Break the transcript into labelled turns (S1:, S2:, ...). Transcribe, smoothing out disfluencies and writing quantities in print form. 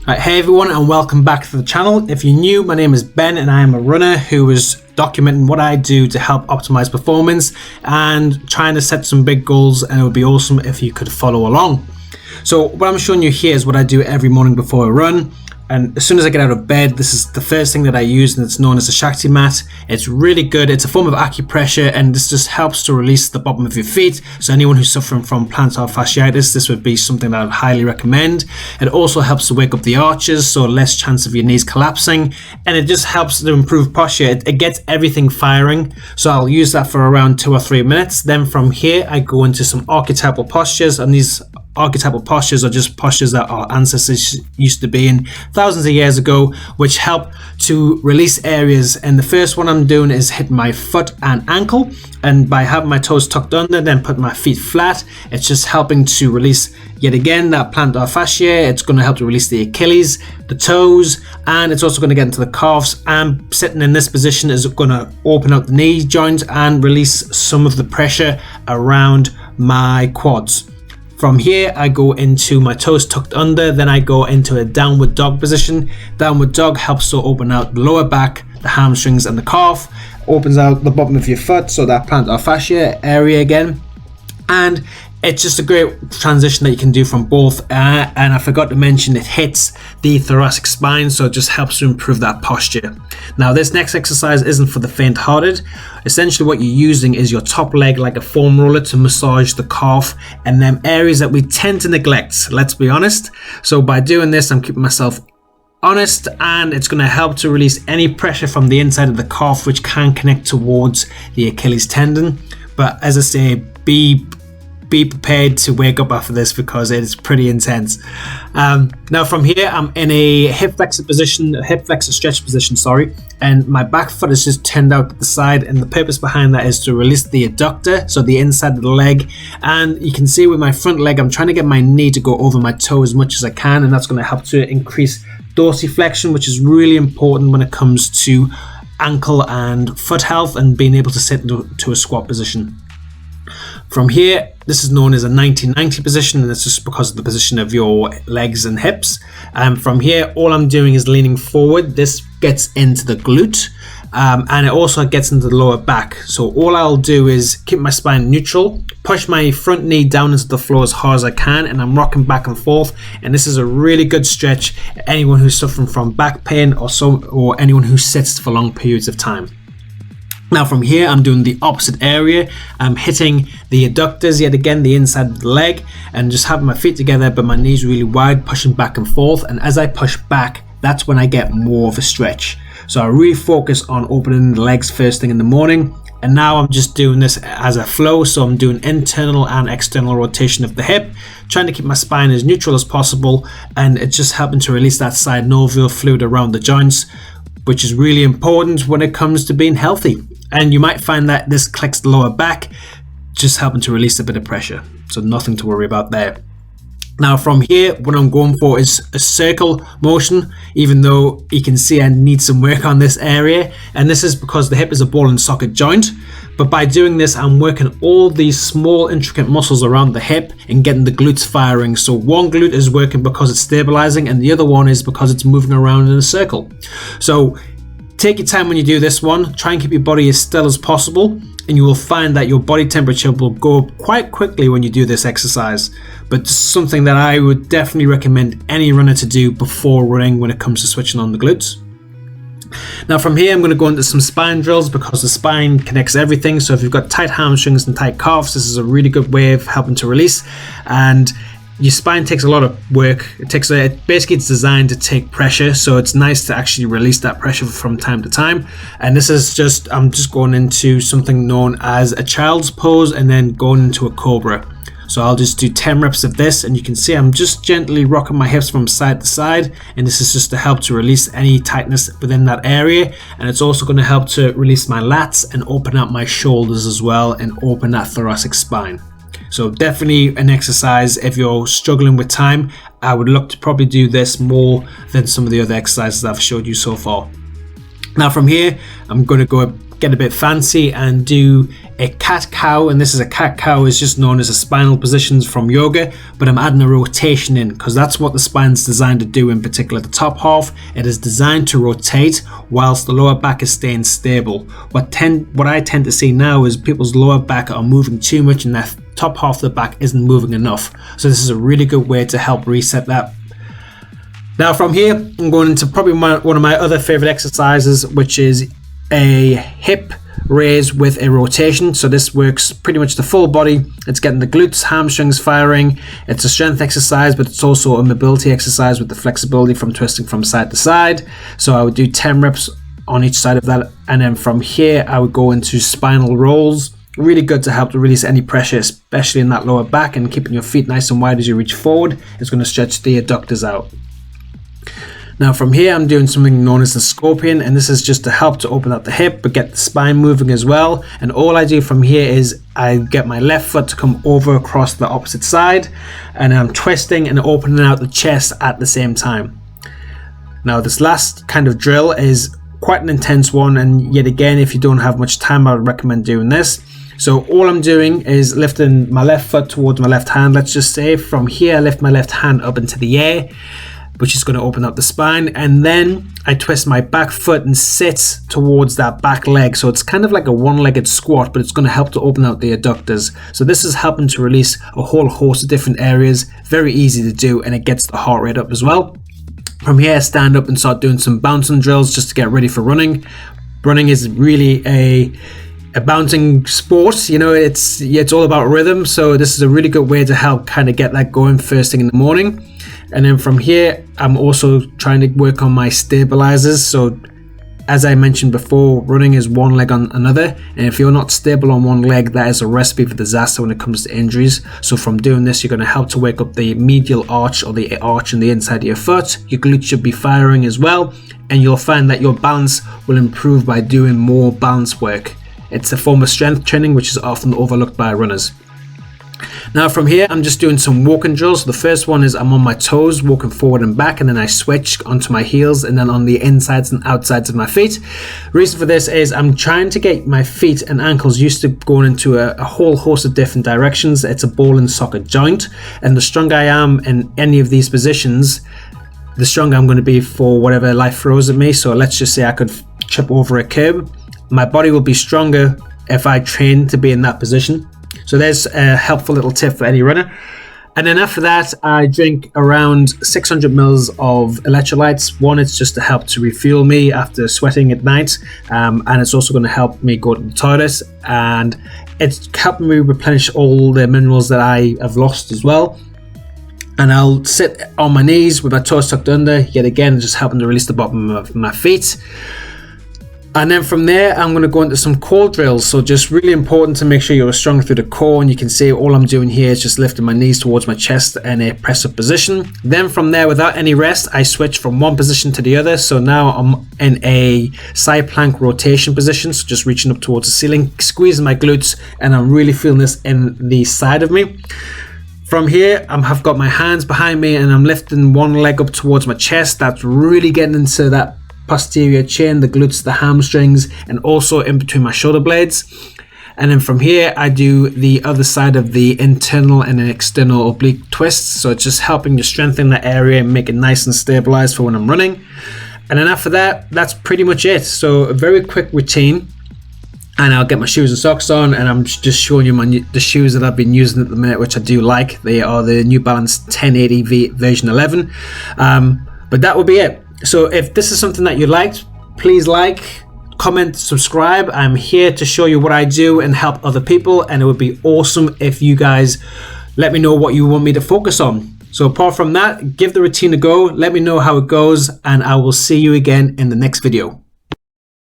S1: Right, hey everyone, and welcome back to the channel. If you're new, my name is Ben and I am a runner who is documenting what I do to help optimize performance and trying to set some big goals, and it would be awesome if you could follow along. So what I'm showing you here is what I do every morning before I run. And as soon as I get out of bed, this is the first thing that I use, and it's known as a Shakti Mask. It's really good. It's a form of acupressure, and this just helps to release the bottom of your feet. So anyone who's suffering from plantar fasciitis, this would be something that I would highly recommend. It also helps to wake up the arches, so less chance of your knees collapsing, and it just helps to improve posture. It gets everything firing. So I'll use that for around 2 or 3 minutes. Then from here, I go into some archetypal postures, and these archetypal postures are just postures that our ancestors used to be in thousands of years ago, which help to release areas. And the first one I'm doing is hit my foot and ankle, and by having my toes tucked under, then put my feet flat, it's just helping to release yet again that plantar fascia. It's going to help to release the Achilles, the toes, and it's also going to get into the calves. And sitting in this position is going to open up the knee joint and release some of the pressure around my quads. From here, I go into my toes tucked under, then I go into a downward dog position. Downward dog helps to open out the lower back, the hamstrings and the calf, opens out the bottom of your foot, so that plantar fascia area again. And it's just a great transition that you can do from both. And I forgot to mention, it hits the thoracic spine, so it just helps to improve that posture. Now, this next exercise isn't for the faint-hearted. Essentially, what you're using is your top leg like a foam roller to massage the calf and them areas that we tend to neglect, let's be honest. So by doing this, I'm keeping myself honest, and it's going to help to release any pressure from the inside of the calf, which can connect towards the Achilles tendon. But as I say, be prepared to wake up after this because it is pretty intense. Now from here, I'm in a hip flexor stretch position, and my back foot is just turned out to the side, and the purpose behind that is to release the adductor, so the inside of the leg. And you can see with my front leg, I'm trying to get my knee to go over my toe as much as I can, and that's going to help to increase dorsiflexion, which is really important when it comes to ankle and foot health and being able to sit into a squat position. From here, this is known as a 90-90 position, and it's just because of the position of your legs and hips. From here, all I'm doing is leaning forward. This gets into the glute, and it also gets into the lower back. So all I'll do is keep my spine neutral, push my front knee down into the floor as hard as I can, and I'm rocking back and forth. And this is a really good stretch for anyone who's suffering from back pain or anyone who sits for long periods of time. Now from here, I'm doing the opposite area. I'm hitting the adductors, yet again, the inside of the leg, and just having my feet together, but my knees really wide, pushing back and forth. And as I push back, that's when I get more of a stretch. So I really focus on opening the legs first thing in the morning. And now I'm just doing this as a flow. So I'm doing internal and external rotation of the hip, trying to keep my spine as neutral as possible. And it's just helping to release that synovial fluid around the joints, which is really important when it comes to being healthy. And you might find that this clicks the lower back, just helping to release a bit of pressure. So nothing to worry about there. Now from here, what I'm going for is a circle motion, even though you can see I need some work on this area. And this is because the hip is a ball and socket joint. But by doing this, I'm working all these small intricate muscles around the hip and getting the glutes firing. So one glute is working because it's stabilizing, and the other one is because it's moving around in a circle. So take your time when you do this one. Try and keep your body as still as possible, and you will find that your body temperature will go up quite quickly when you do this exercise. But something that I would definitely recommend any runner to do before running when it comes to switching on the glutes. Now from here, I'm going to go into some spine drills because the spine connects everything. So if you've got tight hamstrings and tight calves, this is a really good way of helping to release. And your spine takes a lot of work. Basically it's designed to take pressure, so it's nice to actually release that pressure from time to time. And this is I'm just going into something known as a child's pose and then going into a cobra. So I'll just do 10 reps of this, and you can see I'm just gently rocking my hips from side to side, and this is just to help to release any tightness within that area. And it's also going to help to release my lats and open up my shoulders as well, and open that thoracic spine. So definitely an exercise. If you're struggling with time, I would look to probably do this more than some of the other exercises I've showed you so far. Now from here, I'm going to go get a bit fancy and do a cat-cow, and this is a cat-cow is just known as a spinal positions from yoga, but I'm adding a rotation in because that's what the spine's designed to do. In particular, the top half, it is designed to rotate whilst the lower back is staying stable. What I tend to see now is people's lower back are moving too much and their top half of the back isn't moving enough. So this is a really good way to help reset that. Now from here, I'm going into probably one of my other favorite exercises, which is a hip raise with a rotation. So this works pretty much the full body. It's getting the glutes, hamstrings firing. It's a strength exercise, but it's also a mobility exercise with the flexibility from twisting from side to side. So I would do 10 reps on each side of that, and then from here I would go into spinal rolls. Really good to help to release any pressure, especially in that lower back, and keeping your feet nice and wide as you reach forward. It's going to stretch the adductors out. Now from here I'm doing something known as the scorpion, and this is just to help to open up the hip but get the spine moving as well. And all I do from here is I get my left foot to come over across the opposite side, and I'm twisting and opening out the chest at the same time. Now this last kind of drill is quite an intense one, and yet again, if you don't have much time, I would recommend doing this. So all I'm doing is lifting my left foot towards my left hand. Let's just say from here I lift my left hand up into the air, which is going to open up the spine, and then I twist my back foot and sit towards that back leg. So it's kind of like a one-legged squat, but it's going to help to open out the adductors. So this is helping to release a whole host of different areas. Very easy to do, and it gets the heart rate up as well. From here, stand up and start doing some bouncing drills just to get ready for running. Running is really a bouncing sport, you know, it's all about rhythm. So this is a really good way to help kind of get that going first thing in the morning. And then from here, I'm also trying to work on my stabilizers. So as I mentioned before, running is one leg on another, and if you're not stable on one leg, that is a recipe for disaster when it comes to injuries. So from doing this, you're going to help to wake up the medial arch, or the arch on the inside of your foot. Your glutes should be firing as well, and you'll find that your balance will improve by doing more balance work. It's a form of strength training which is often overlooked by runners. Now from here, I'm just doing some walking drills. The first one is I'm on my toes, walking forward and back, and then I switch onto my heels and then on the insides and outsides of my feet. Reason for this is I'm trying to get my feet and ankles used to going into a whole host of different directions. It's a ball and socket joint, and the stronger I am in any of these positions, the stronger I'm going to be for whatever life throws at me. So let's just say I could trip over a curb. My body will be stronger if I train to be in that position. So there's a helpful little tip for any runner. And then after that, I drink around 600 mils of electrolytes. One, it's just to help to refuel me after sweating at night. And it's also going to help me go to the toilet. And it's helping me replenish all the minerals that I have lost as well. And I'll sit on my knees with my toes tucked under. Yet again, just helping to release the bottom of my feet. And then from there, I'm going to go into some core drills. So just really important to make sure you're strong through the core. And you can see all I'm doing here is just lifting my knees towards my chest in a press up position. Then from there, without any rest, I switch from one position to the other. So now I'm in a side plank rotation position. So just reaching up towards the ceiling, squeezing my glutes, and I'm really feeling this in the side of me. From here, I've got my hands behind me and I'm lifting one leg up towards my chest. That's really getting into that posterior chain, the glutes, the hamstrings, and also in between my shoulder blades. And then from here, I do the other side of the internal and external oblique twists. So it's just helping to strengthen that area and make it nice and stabilized for when I'm running. And then after that, that's pretty much it. So a very quick routine. And I'll get my shoes and socks on, and I'm just showing you the shoes that I've been using at the minute, which I do like. They are the New Balance 1080 version 11. But that would be it. So if this is something that you liked, please like, comment, subscribe. I'm here to show you what I do and help other people, and it would be awesome if you guys let me know what you want me to focus on. So apart from that, give the routine a go, let me know how it goes, and I will see you again in the next video.